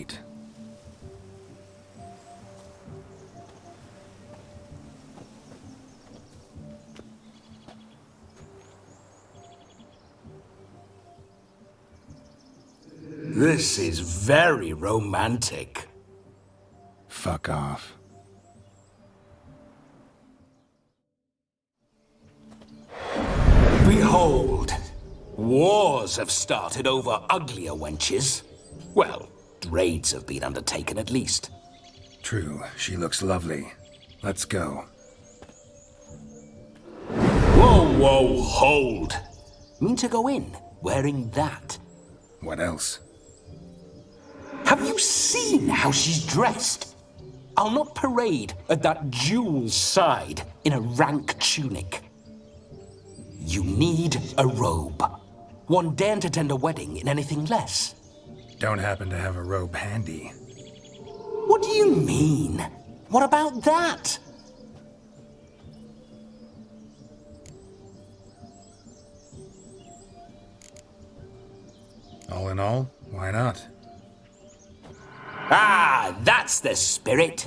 wait. This is very romantic. Fuck off. Behold, wars have started over uglier wenches. Well, raids have been undertaken at least. True, she looks lovely. Let's go. Whoa, hold. Mean to go in wearing that? What else? Have you seen how she's dressed? I'll not parade at that jewel's side in a rank tunic. You need a robe. One daren't attend a wedding in anything less. Don't happen to have a robe handy. What do you mean? What about that? All in all, why not? Ah, that's the spirit.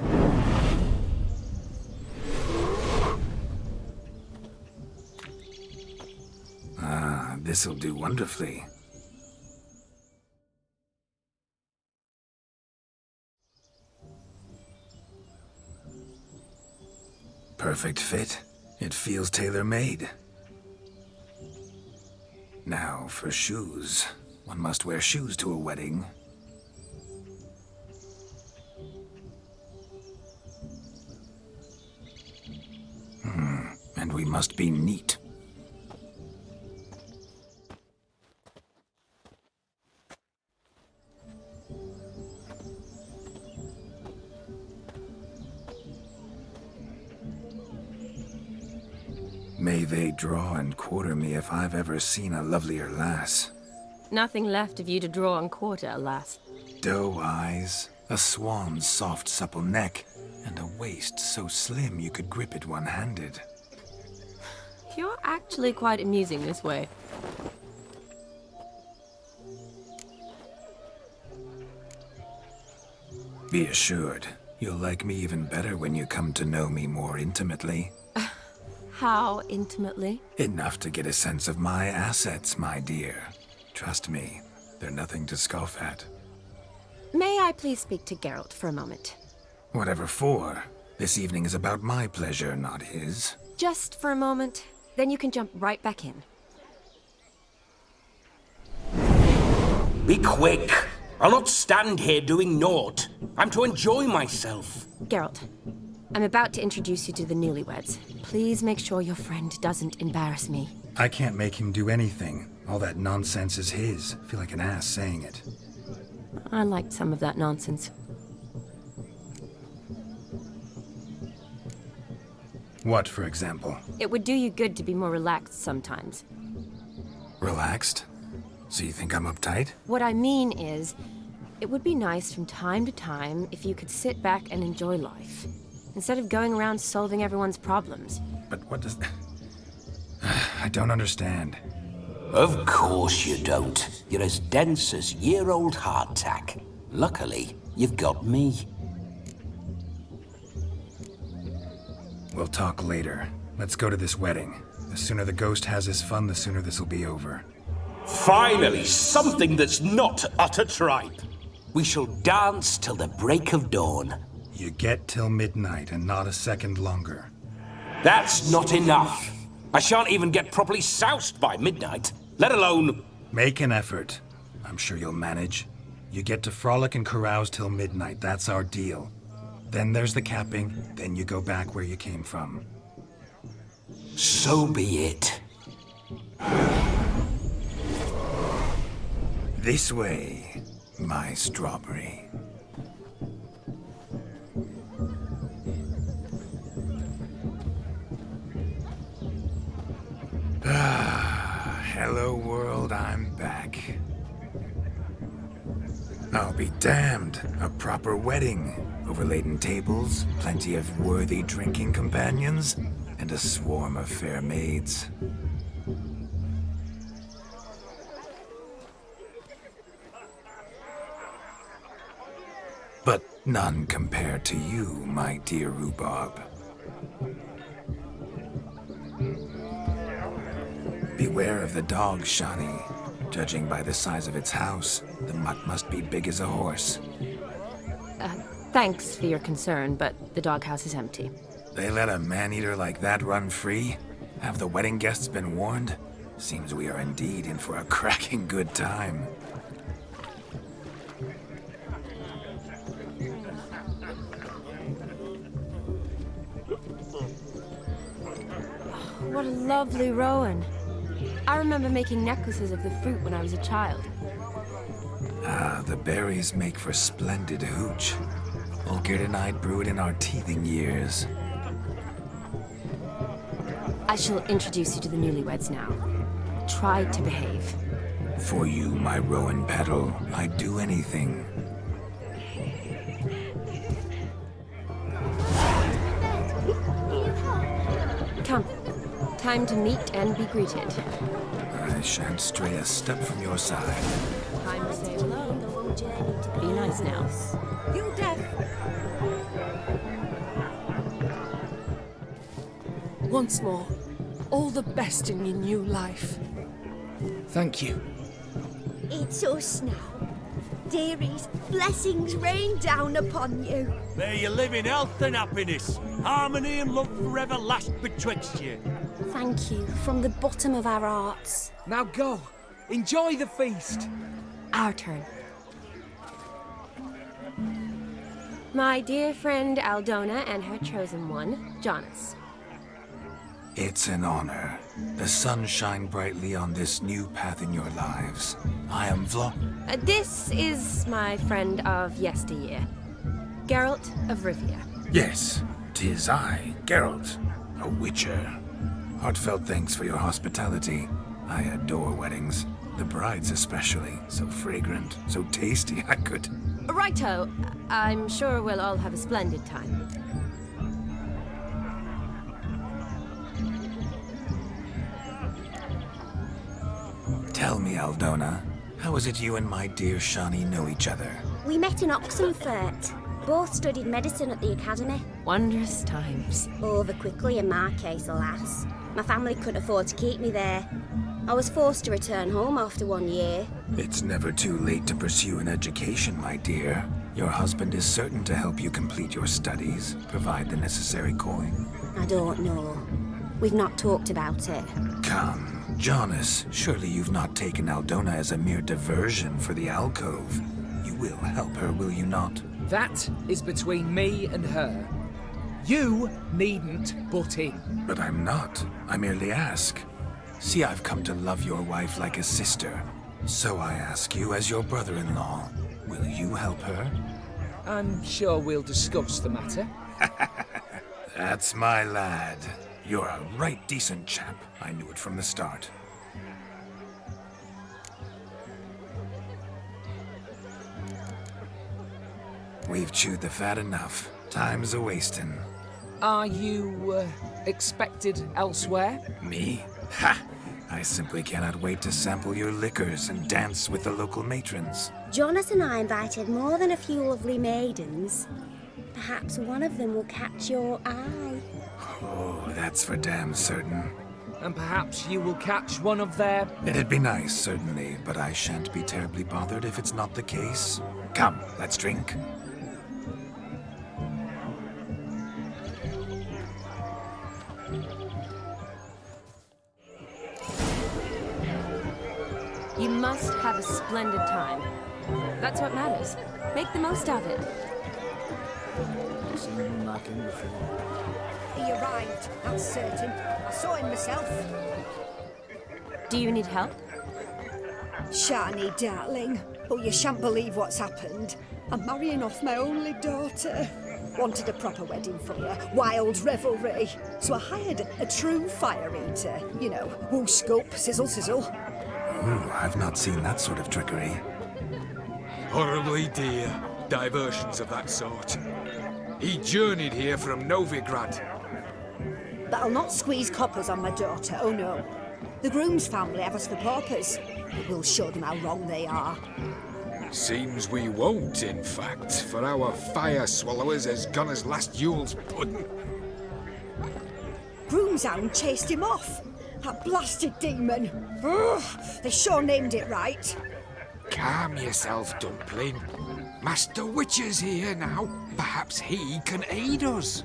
Ah, this'll do wonderfully. Perfect fit. It feels tailor-made. Now, for shoes. One must wear shoes to a wedding. And we must be neat. May they draw and quarter me if I've ever seen a lovelier lass. Nothing left of you to draw and quarter, alas. Doe eyes, a swan's soft supple neck, and a waist so slim you could grip it one-handed. You're actually quite amusing this way. Be assured, you'll like me even better when you come to know me more intimately. How intimately? Enough to get a sense of my assets, my dear. Trust me, they're nothing to scoff at. May I please speak to Geralt for a moment? Whatever for. This evening is about my pleasure, not his. Just for a moment, then you can jump right back in. Be quick. I'll not stand here doing naught. I'm to enjoy myself. Geralt, I'm about to introduce you to the newlyweds. Please make sure your friend doesn't embarrass me. I can't make him do anything. All that nonsense is his. I feel like an ass saying it. I liked some of that nonsense. What, for example? It would do you good to be more relaxed sometimes. Relaxed? So you think I'm uptight? What I mean is, it would be nice from time to time if you could sit back and enjoy life, instead of going around solving everyone's problems. But what does... I don't understand. Of course you don't. You're as dense as year-old hardtack. Luckily, you've got me. We'll talk later. Let's go to this wedding. The sooner the ghost has his fun, the sooner this'll be over. Finally, something that's not utter tripe. We shall dance till the break of dawn. You get till midnight and not a second longer. That's not enough. I shan't even get properly soused by midnight, let alone... Make an effort. I'm sure you'll manage. You get to frolic and carouse till midnight. That's our deal. Then there's the capping, then you go back where you came from. So be it. This way, my strawberry. Hello world, I'm back. I'll be damned. A proper wedding. Overladen tables, plenty of worthy drinking companions, and a swarm of fair maids. but none compared to you, my dear Rhubarb. Beware of the dog, Shani. Judging by the size of its house, the mutt must be big as a horse. Thanks for your concern, but the doghouse is empty. They let a man-eater like that run free? Have the wedding guests been warned? Seems we are indeed in for a cracking good time. What a lovely rowan. I remember making necklaces of the fruit when I was a child. Ah, the berries make for splendid hooch. Olgerd and I brew it in our teething years. I shall introduce you to the newlyweds now. Try to behave. For you, my rowan petal, I'd do anything. Come. Time to meet and be greeted. I shan't stray a step from your side. Time to say hello. Be nice now. You deaf? Once more, all the best in your new life. Thank you. It's us now. Dearies, blessings rain down upon you. May you live in health and happiness. Harmony and love forever last betwixt you. Thank you from the bottom of our hearts. Now go. Enjoy the feast. Our turn. My dear friend Aldona and her chosen one, Jonas. It's an honor. The sun shine brightly on this new path in your lives. I am This is my friend of yesteryear, Geralt of Rivia. Yes, 'tis I, Geralt, a witcher. Heartfelt thanks for your hospitality. I adore weddings. The brides especially. So fragrant, so tasty, I could... Righto. I'm sure we'll all have a splendid time. Tell me, Aldona, how is it you and my dear Shani know each other? We met in Oxenfurt. Both studied medicine at the academy. Wondrous times. Over quickly in my case, alas. My family couldn't afford to keep me there. I was forced to return home after 1 year. It's never too late to pursue an education, my dear. Your husband is certain to help you complete your studies, provide the necessary coin. I don't know. We've not talked about it. Come, Jonas, surely you've not taken Aldona as a mere diversion for the alcove. You will help her, will you not? That is between me and her. You needn't butt in. But I'm not. I merely ask. See, I've come to love your wife like a sister. So I ask you, as your brother-in-law, will you help her? I'm sure we'll discuss the matter. That's my lad. You're a right decent chap. I knew it from the start. We've chewed the fat enough. Time's a-wasting. Are you, expected elsewhere? Me? Ha! I simply cannot wait to sample your liquors and dance with the local matrons. Jonas and I invited more than a few lovely maidens. Perhaps one of them will catch your eye. Oh, that's for damn certain. And perhaps you will catch one of their... It'd be nice, certainly, but I shan't be terribly bothered if it's not the case. Come, let's drink. You must have a splendid time. That's what matters. Make the most of it. He arrived, that's certain. I saw him myself. Do you need help? Shani, darling. Oh, you shan't believe what's happened. I'm marrying off my only daughter. Wanted a proper wedding for her, wild revelry. So I hired a true fire eater. You know, woo scope, sizzle, sizzle. Ooh, I've not seen that sort of trickery. Horribly dear diversions of that sort. He journeyed here from Novigrad. But I'll not squeeze coppers on my daughter, oh no. The groom's family have us for paupers. We'll show them how wrong they are. Seems we won't, in fact, for our fire swallowers has gone as last Yule's pudding. Broomshound chased him off. That blasted demon. Ugh, they sure named it right. Calm yourself, Dumpling. Master Witcher's here now. Perhaps he can aid us.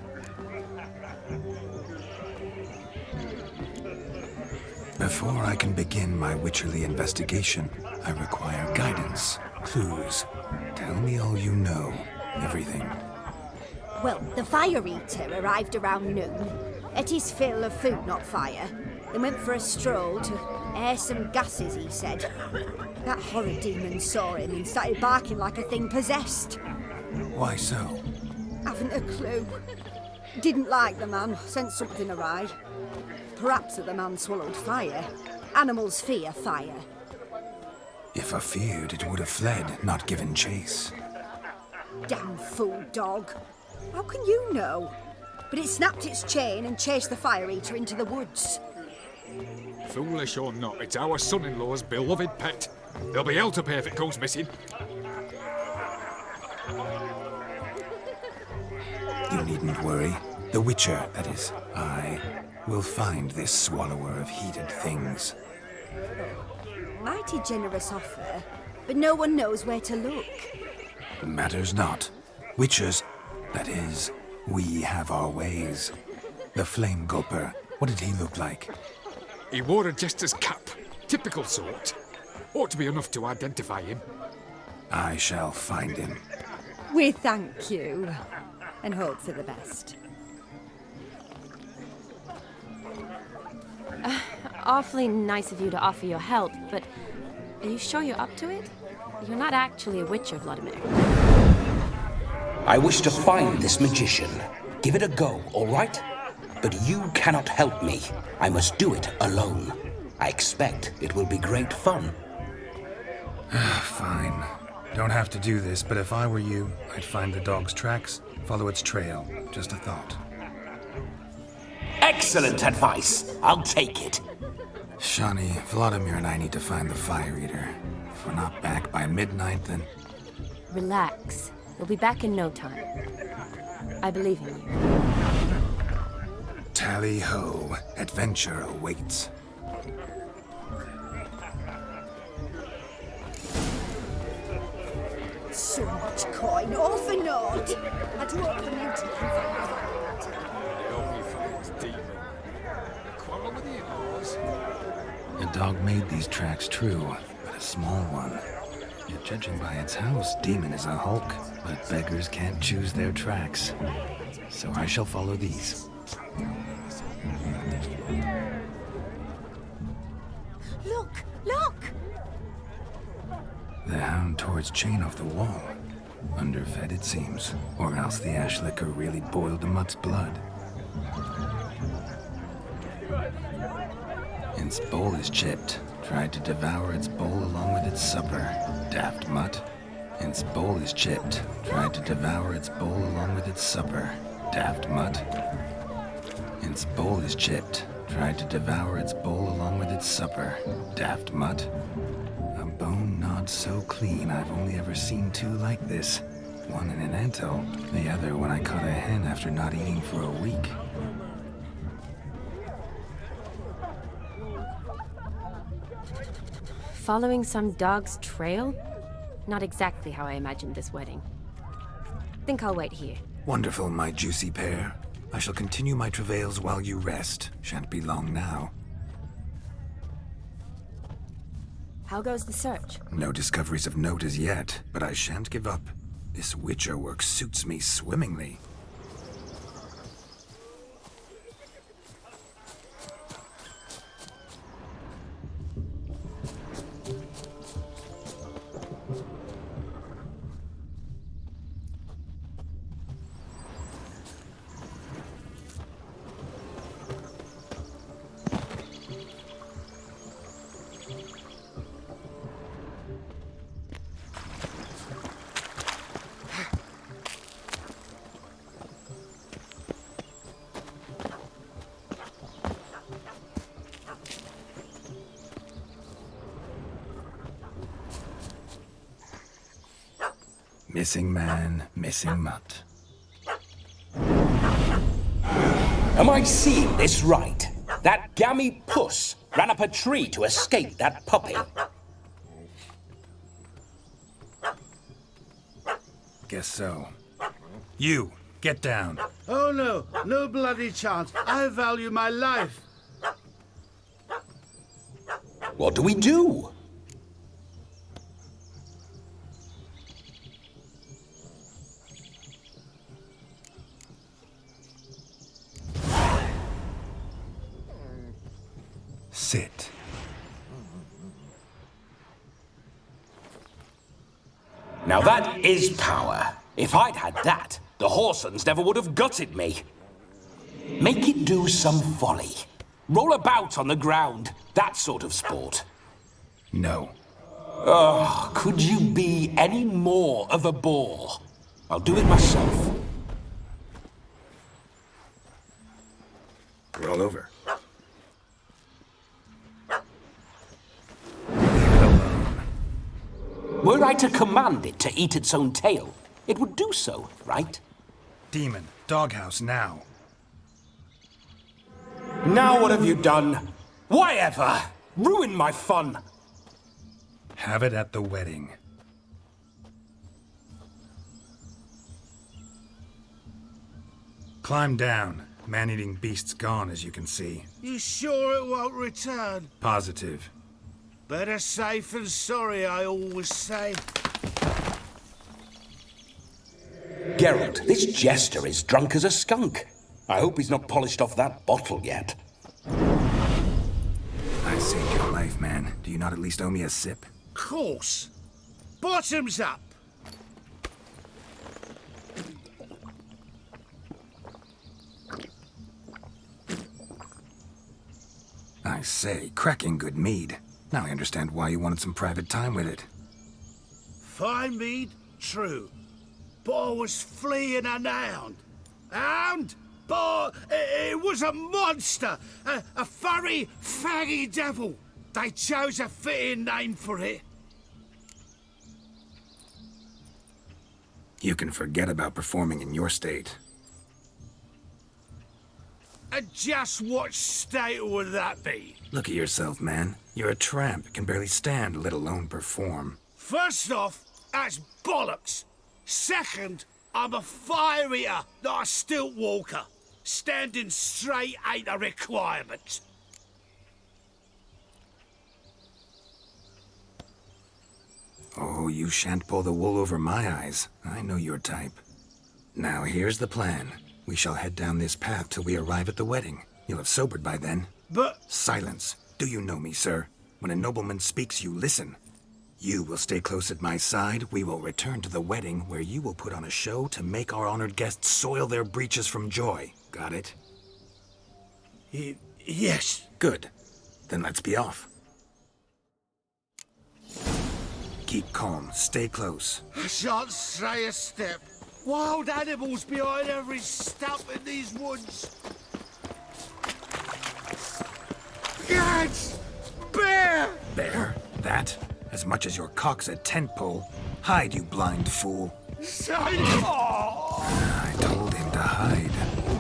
Before I can begin my witcherly investigation, I require guidance, clues. Tell me all you know. Everything. Well, the Fire Eater arrived around noon. Ate his fill of food, not fire. Then went for a stroll to air some gases, he said. That horrid demon saw him and started barking like a thing possessed. Why so? Haven't a clue. Didn't like the man, sent something awry. Perhaps that the man swallowed fire. Animals fear fire. If I feared, it would have fled, not given chase. Damn fool dog. How can you know? But it snapped its chain and chased the Fire Eater into the woods. Foolish or not, it's our son-in-law's beloved pet. There'll be hell to pay if it goes missing. You needn't worry. The Witcher, that is, I, will find this swallower of heated things. Mighty generous offer, but no one knows where to look. Matters not. Witchers, that is, we have our ways. The Flame Gulper, what did he look like? He wore a jester's cap. Typical sort. Ought to be enough to identify him. I shall find him. We thank you, and hope for the best. Awfully nice of you to offer your help, but are you sure you're up to it? You're not actually a witcher, Vladimir. I wish to find this magician. Give it a go, all right? But you cannot help me. I must do it alone. I expect it will be great fun. Fine. Don't have to do this, but if I were you, I'd find the dog's tracks, follow its trail. Just a thought. Excellent advice. I'll take it. Shani, Vladimir and I need to find the Fire Eater. If we're not back by midnight, then... Relax. We'll be back in no time. I believe in you. Tally-ho. Adventure awaits. So much coin, all for naught. I do hope the mutiny can find the Fire Eater. I hope he finds demon. A quarrel with the in-laws? The dog made these tracks true, but a small one. Yet judging by its house, Demon is a hulk, but beggars can't choose their tracks. So I shall follow these. Look, look! The hound towards chain off the wall. Underfed, it seems. Or else the ash liquor really boiled the mutt's blood. Its bowl is chipped. Tried to devour its bowl along with its supper. Daft mutt. Its bowl is chipped. Tried to devour its bowl along with its supper. Daft mutt. Its bowl is chipped. Tried to devour its bowl along with its supper. Daft mutt. A bone gnawed so clean I've only ever seen two like this. One in an anthill, the other when I caught a hen after not eating for a week. Following some dog's trail? Not exactly how I imagined this wedding. Think I'll wait here. Wonderful, my juicy pair. I shall continue my travails while you rest. Shan't be long now. How goes the search? No discoveries of note as yet, but I shan't give up. This Witcher work suits me swimmingly. Missing man, missing mutt. Am I seeing this right? That gammy puss ran up a tree to escape that puppy. Guess so. You, get down. Oh no, no bloody chance. I value my life. What do we do? Sit. Now that is power. If I'd had that, the Horsons never would have gutted me. Make it do some folly. Roll about on the ground. That sort of sport. No. Oh, could you be any more of a bore? I'll do it myself. Roll over. Were I to command it to eat its own tail, it would do so, right? Demon, doghouse now. Now what have you done? Why ever? Ruin my fun. Have it at the wedding. Climb down. Man-eating beast's gone, as you can see. You sure it won't return? Positive. Better safe than sorry, I always say. Geralt, this jester is drunk as a skunk. I hope he's not polished off that bottle yet. I saved your life, man. Do you not at least owe me a sip? Course. Bottoms up. I say, cracking good mead. Now I understand why you wanted some private time with it. Fine mead, true. But I was fleeing an hound. Hound? But it was a monster. A furry, faggy devil. They chose a fitting name for it. You can forget about performing in your state. And just what state would that be? Look at yourself, man. You're a tramp, can barely stand, let alone perform. First off, that's bollocks. Second, I'm a fire eater, not a stilt walker. Standing straight ain't a requirement. Oh, you shan't pull the wool over my eyes. I know your type. Now, here's the plan. We shall head down this path till we arrive at the wedding. You'll have sobered by then. But... Silence. Do you know me, sir? When a nobleman speaks, you listen. You will stay close at my side. We will return to the wedding, where you will put on a show to make our honored guests soil their breeches from joy. Got it? Yes. Good. Then let's be off. Keep calm. Stay close. I shan't stray a step. Wild animals behind every stump in these woods. Gads! Bear! Bear? That? As much as your cock's a tent pole. Hide, you blind fool. I told him to hide.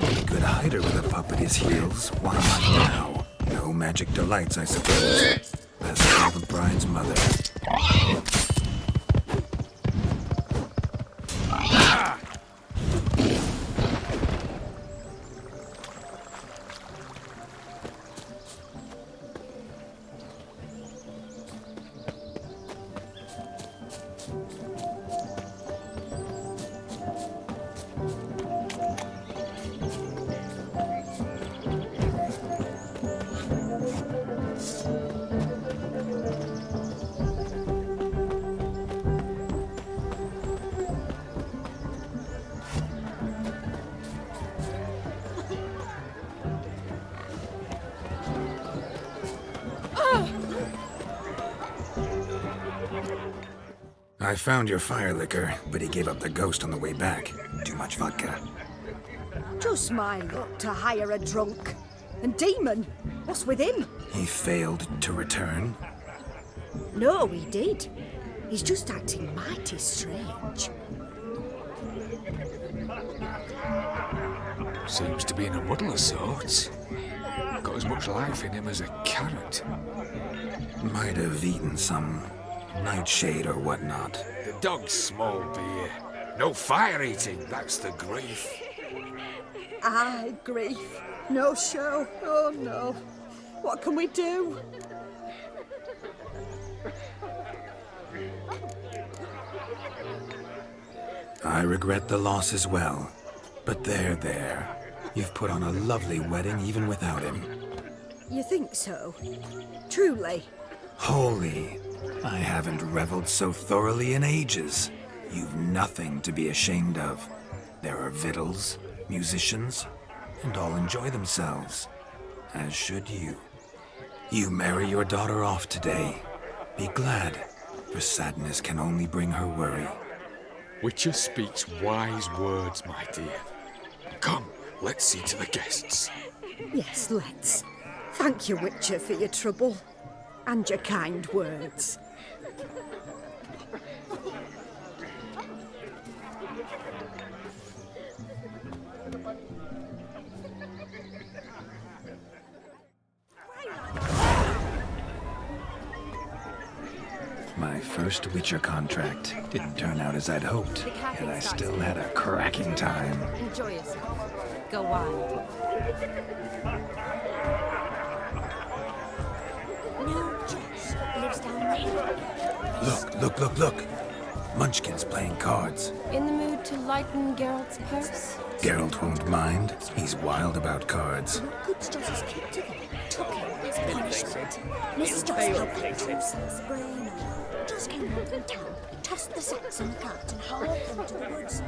A good hider with a pup at his heels. Why not now? No magic delights, I suppose. Best call the bride's mother. I found your fire liquor, but he gave up the ghost on the way back. Too much vodka. Just my luck to hire a drunk. And Demon, what's with him? He failed to return. No, he did. He's just acting mighty strange. Seems to be in a muddle of sorts. Got as much life in him as a carrot. Might have eaten some nightshade or whatnot. The dog's small beer. No fire eating, that's the grief. Aye, grief. No show. Oh no. What can we do? I regret the loss as well. But there. You've put on a lovely wedding even without him. You think so? Truly? Holy, I haven't reveled so thoroughly in ages. You've nothing to be ashamed of. There are victuals, musicians, and all enjoy themselves. As should you. You marry your daughter off today. Be glad, for sadness can only bring her worry. Witcher speaks wise words, my dear. Come, let's see to the guests. Yes, let's. Thank you, Witcher, for your trouble. And your kind words. My first Witcher contract didn't turn out as I'd hoped, and I still had a cracking time. Enjoy yourself. Go wild. No, Josh lives down there. Look. Munchkin's playing cards. In the mood to lighten Geralt's purse? Geralt won't mind. He's wild about cards. What good's Josh's keep to them? Took him as punishment. Mrs. Josh helped him to himself brain. Josh came home from town, tossed the sacks in the cart and hauled them to the woods.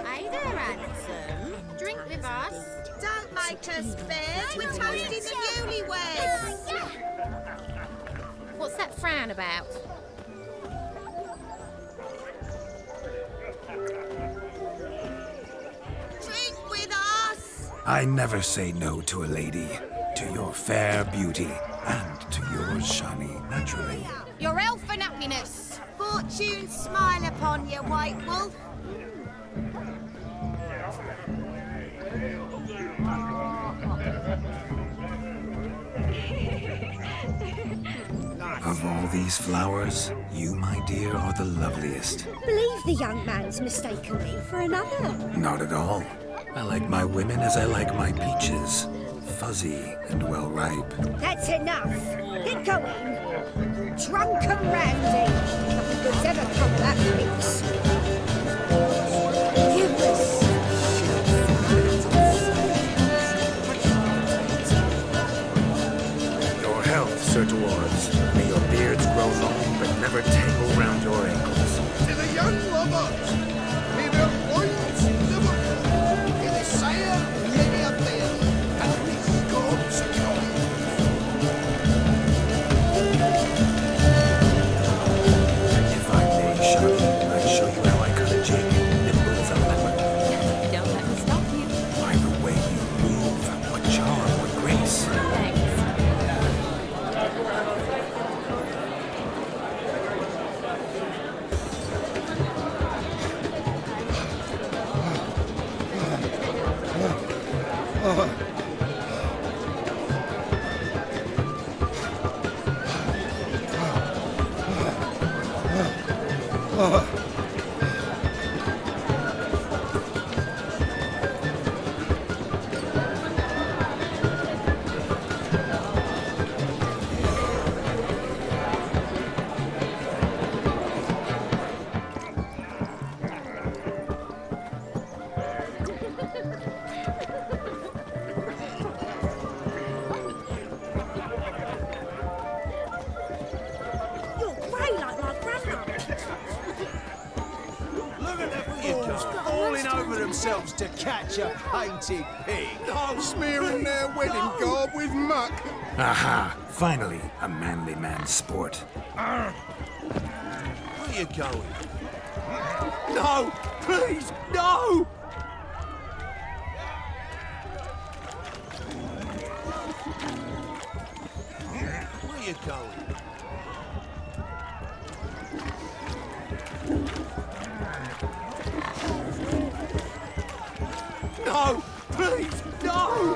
Hey there, handsome. Drink with us. Don't make us beg. We're toasting the newlyweds. What's that frown about? Drink with us. I never say no to a lady. To your fair beauty, and to yours, Shani, naturally. Your elfin happiness. Fortune smile upon you, White Wolf. Of all these flowers, you, my dear, are the loveliest. Believe the young man's mistaken me for another. Not at all. I like my women as I like my peaches. Fuzzy and well ripe. That's enough. Get going. Drunken Randy. Nothing good's ever come of that mix. Give us. Your health, Sir Dwarves. May your beards grow long, but never tangle round your ankles. To the young lovers, may their loins never fall. To the sire, many a bear, and with God's joy. If I may, Shani, I'd show you how I cut a jig, nimble as a leopard. Don't let me stop you. By the way you move, what charm, what grace. Thanks. You're grey like my brother. Look at the fools falling over themselves to catch a painted pig. I'm smearing their wedding garb with muck. Aha! Finally, a manly man's sport. Where are you going? No! Please, no! Where are you going? No! Please, no!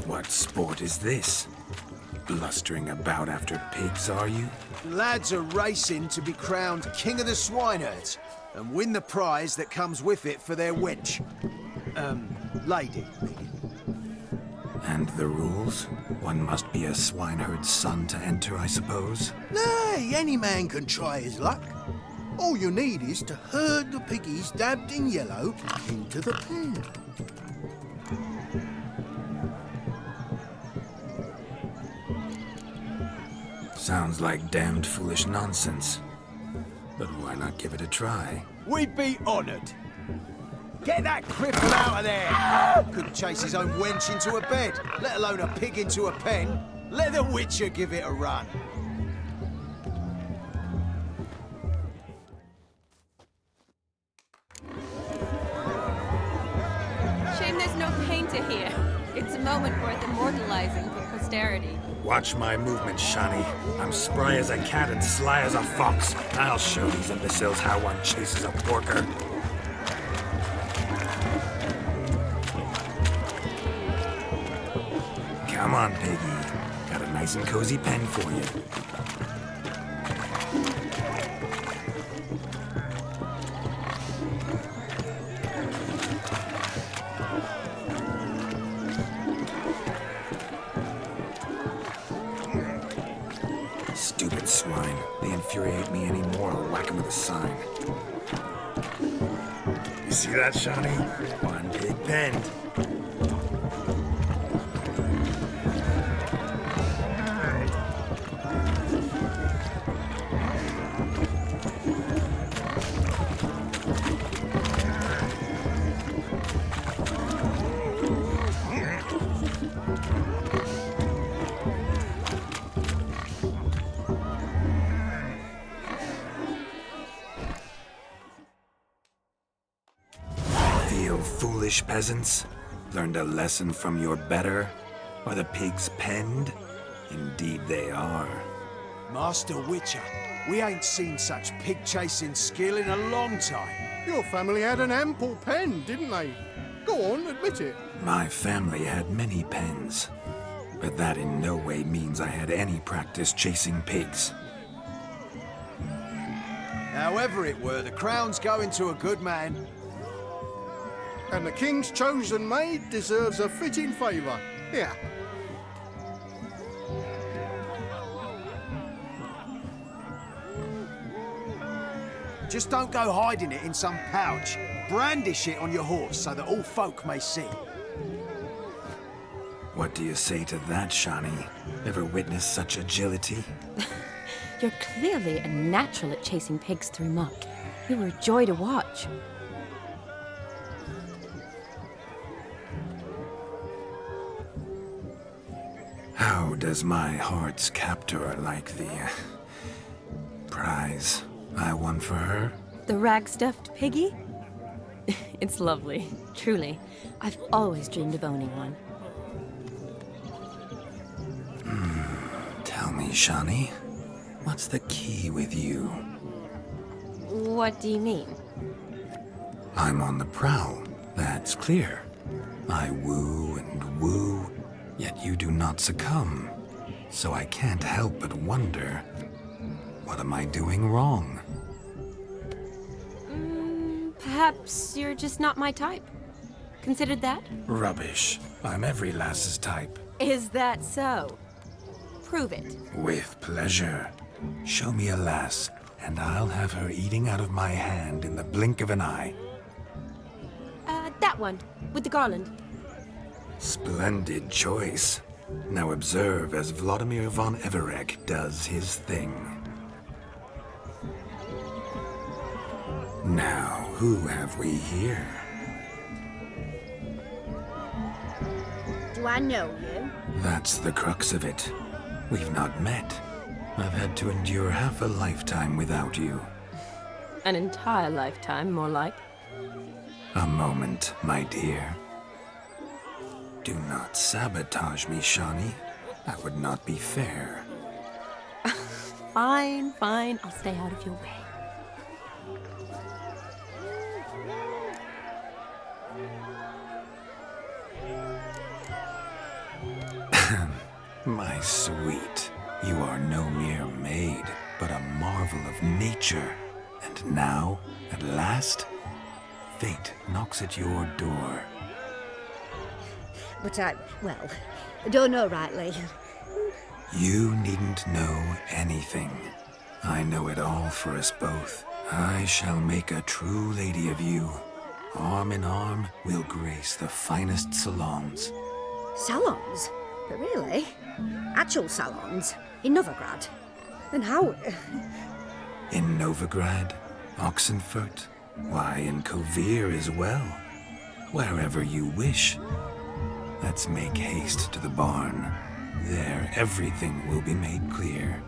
What sport is this? Blustering about after pigs, are you? Lads are racing to be crowned King of the Swineherds and win the prize that comes with it for their wench. Lady. And the rules? One must be a swineherd's son to enter, I suppose? Nay, any man can try his luck. All you need is to herd the piggies dabbed in yellow into the pen. Sounds like damned foolish nonsense. But why not give it a try? We'd be honoured. Get that cripple out of there! Couldn't chase his own wench into a bed, let alone a pig into a pen. Let the Witcher give it a run. Shame there's no painter here. It's a moment worth immortalizing for posterity. Watch my movements, Shani. I'm spry as a cat and sly as a fox. I'll show these imbeciles how one chases a porker. Come on, piggy. Got a nice and cozy pen for you. Stupid swine. They infuriate me anymore. I'll whack 'em with a sign. You see that, Shani? One big pen. Foolish peasants? Learned a lesson from your better? Are the pigs penned? Indeed they are. Master Witcher, we ain't seen such pig-chasing skill in a long time. Your family had an ample pen, didn't they? Go on, admit it. My family had many pens, but that in no way means I had any practice chasing pigs. However it were, the crown's going to a good man. And the king's chosen maid deserves a fitting favour. Here. Just don't go hiding it in some pouch. Brandish it on your horse so that all folk may see. What do you say to that, Shani? Ever witnessed such agility? You're clearly a natural at chasing pigs through muck. You were a joy to watch. How does my heart's captor like the prize I won for her? The rag-stuffed piggy? It's lovely, truly. I've always dreamed of owning one. Tell me, Shani, what's the key with you? What do you mean? I'm on the prowl, that's clear. I woo and woo, yet you do not succumb. So I can't help but wonder, what am I doing wrong? Perhaps you're just not my type. Considered that? Rubbish. I'm every lass's type. Is that so? Prove it. With pleasure. Show me a lass, and I'll have her eating out of my hand in the blink of an eye. That one, with the garland. Splendid choice. Now observe as Vladimir von Everec does his thing. Now, who have we here? Do I know you? That's the crux of it. We've not met. I've had to endure half a lifetime without you. An entire lifetime, more like. A moment, my dear. Do not sabotage me, Shani. That would not be fair. Fine, fine. I'll stay out of your way. My sweet, you are no mere maid, but a marvel of nature. And now, at last, fate knocks at your door. But I don't know rightly. You needn't know anything. I know it all for us both. I shall make a true lady of you. Arm in arm, we'll grace the finest salons. Salons? But really? Actual salons? In Novigrad? And how? In Novigrad, Oxenfurt, why, in Kovir as well. Wherever you wish. Let's make haste to the barn. There, everything will be made clear.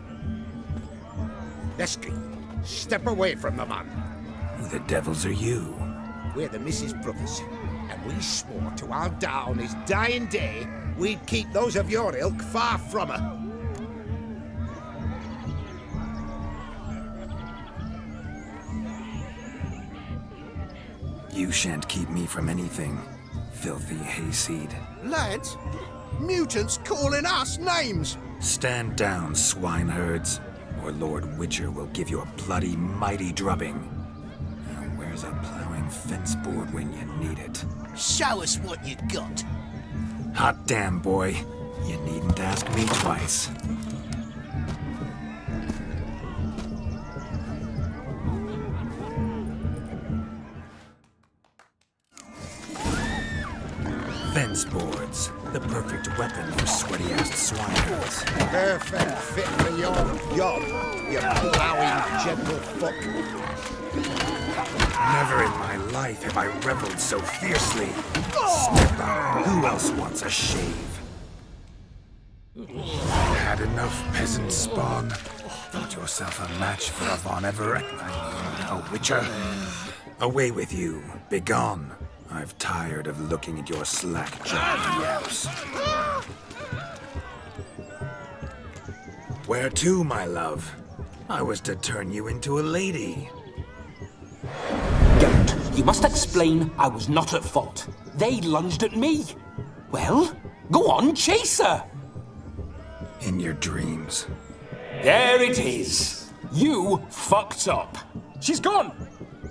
Lesky, step away from the man. Who the devils are you? We're the Mrs. Brothers, and we swore to our da on his dying day we'd keep those of your ilk far from her. You shan't keep me from anything, filthy hayseed. Lads, mutants calling us names. Stand down, swineherds, or Lord Witcher will give you a bloody mighty drubbing. Now, where's a plowing fence board when you need it? Show us what you got. Hot damn, boy. You needn't ask me twice. Fence boards, the perfect weapon for sweaty-assed swineherds. Perfect fit for your job, you plowing gentle fuck. Never in my life have I reveled so fiercely. Step out. Who else wants a shave? Had enough, peasant spawn. Thought yourself a match for a Von Everett. A Witcher. Away with you. Begone. I've tired of looking at your slack-jawed yaps. Where to, my love? I was to turn you into a lady. Geralt, you must explain I was not at fault. They lunged at me. Well, go on, chase her. In your dreams. There it is. You fucked up. She's gone.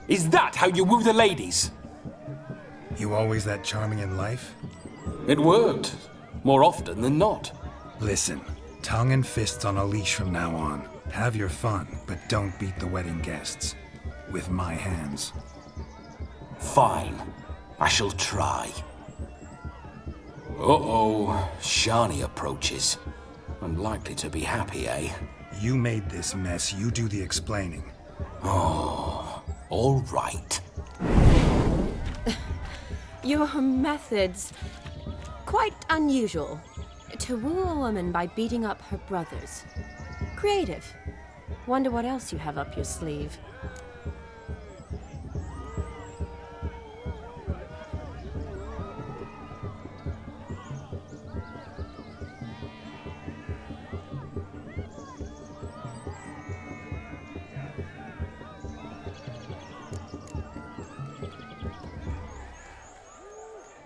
Is that how you woo the ladies? You always that charming in life? It worked. More often than not. Listen, tongue and fists on a leash from now on. Have your fun, but don't beat the wedding guests. With my hands. Fine. I shall try. Uh-oh. Shani approaches. Unlikely to be happy, eh? You made this mess. You do the explaining. Oh, all right. Your methods... quite unusual. To woo a woman by beating up her brothers. Creative. Wonder what else you have up your sleeve.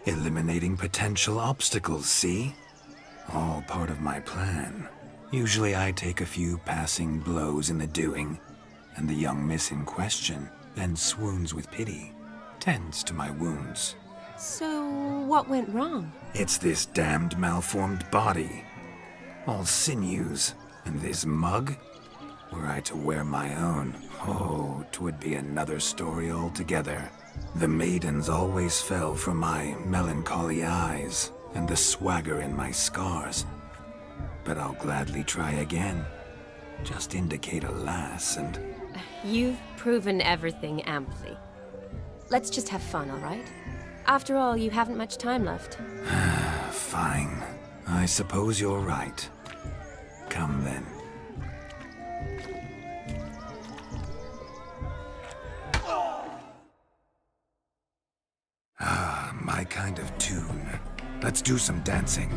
Eliminating potential obstacles, see? All part of my plan. Usually I take a few passing blows in the doing, and the young miss in question then swoons with pity, tends to my wounds. So, what went wrong? It's this damned malformed body. All sinews, and this mug? Were I to wear my own, oh, 'twould be another story altogether. The maidens always fell for my melancholy eyes and the swagger in my scars. But I'll gladly try again. Just indicate a lass and... You've proven everything amply. Let's just have fun, all right? After all, you haven't much time left. Fine. I suppose you're right. Come then. My kind of tune. Let's do some dancing.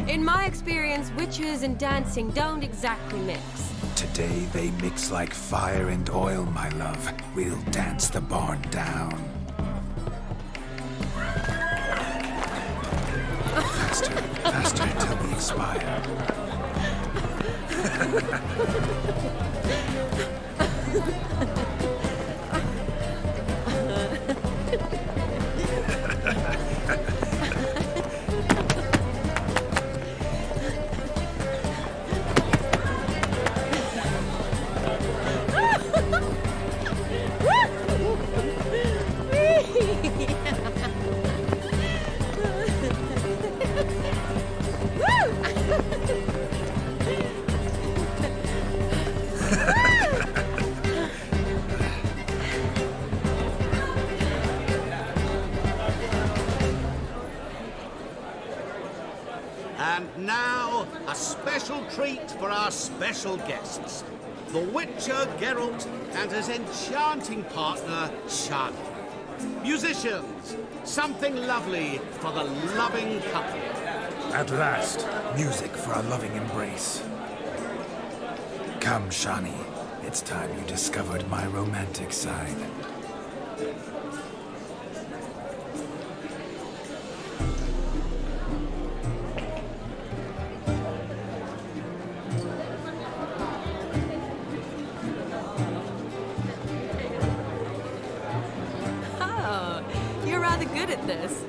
In my experience, witches and dancing don't exactly mix. Today they mix like fire and oil, my love. We'll dance the barn down. Faster, faster until we expire. And now, a special treat for our special guests. The Witcher Geralt and his enchanting partner, Shani. Musicians, something lovely for the loving couple. At last, music for a loving embrace. Come, Shani. It's time you discovered my romantic side. Oh, you're rather good at this.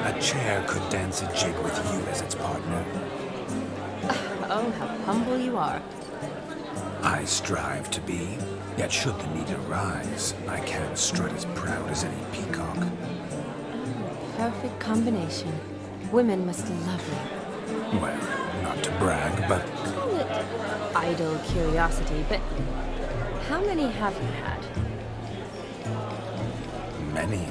A chair could dance a jig with you as its partner. Oh, how humble you are. I strive to be, yet should the need arise, I can strut as proud as any peacock. Perfect combination. Women must love you. Well, not to brag, but Call it idle curiosity, but how many have you had? many.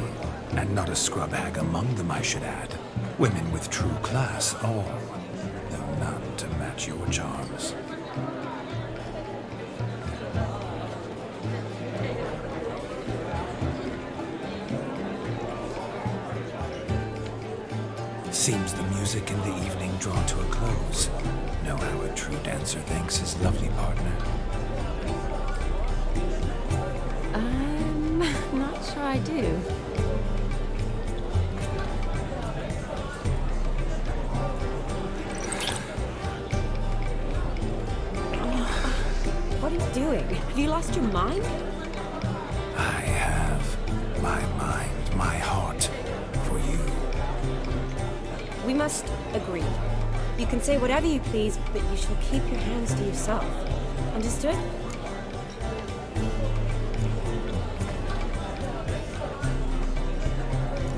And not a scrub hag among them, I should add. Women with true class, all, though none to match your charms. Seems the music in the evening draw to a close. Know how a true dancer thanks his lovely partner. I'm not sure I do. What are you doing? Have you lost your mind? I have my mind, my heart for you. We must agree. You can say whatever you please, but you shall keep your hands to yourself. Understood?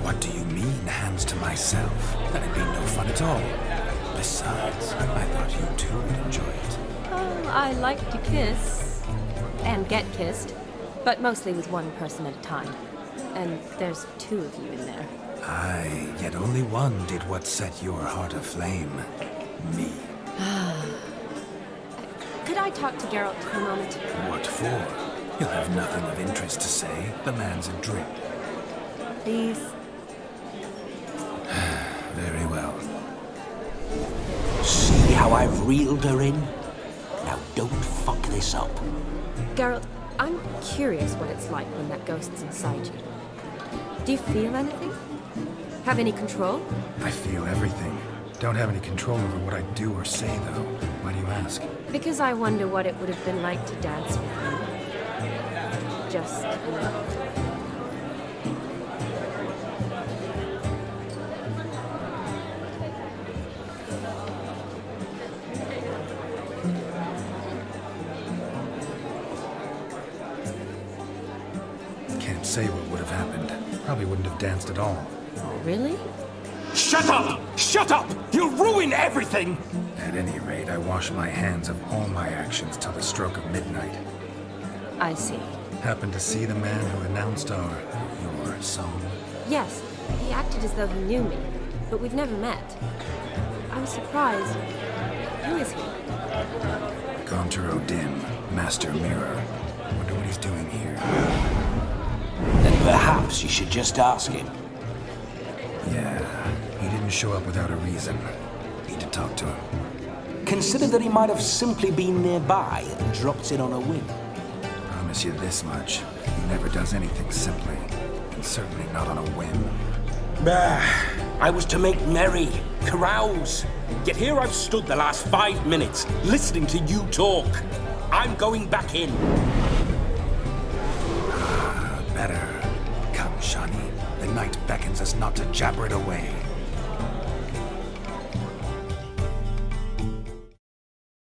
What do you mean, hands to myself? That'd be no fun at all. Besides, I thought you too would enjoy it. Oh, I like to kiss. And get kissed. But mostly with one person at a time. And there's two of you in there. Aye, yet only one did what set your heart aflame. Me. Could I talk to Geralt for a moment? What for? You'll have nothing of interest to say. The man's a drip. Please? Very well. See how I've reeled her in? Now don't fuck this up. Geralt, I'm curious what it's like when that ghost's inside you. Do you feel anything? Have any control? I feel everything. Don't have any control over what I do or say, though. Why do you ask? Because I wonder what it would have been like to dance with you. Just Can't say what would have happened. Probably wouldn't have danced at all. Really? Shut up! Shut up! You'll ruin everything! At any rate, I wash my hands of all my actions till the stroke of midnight. I see. Happened to see the man who announced your song? Yes, he acted as though he knew me, but we've never met. I was surprised. Who is he? Gaunter O'Dim, Master Mirror. Wonder what he's doing here. Then perhaps you should just ask him. Yeah, He didn't show up without a reason. Need to talk to him. Consider that he might have simply been nearby and dropped in on a whim. Promise you this much. He never does anything simply. And certainly not on a whim. Bah! I was to make merry, carouse. Yet here I've stood the last 5 minutes, listening to you talk. I'm going back in. Better. Come, Shani. The night beckons us not to jabber it away.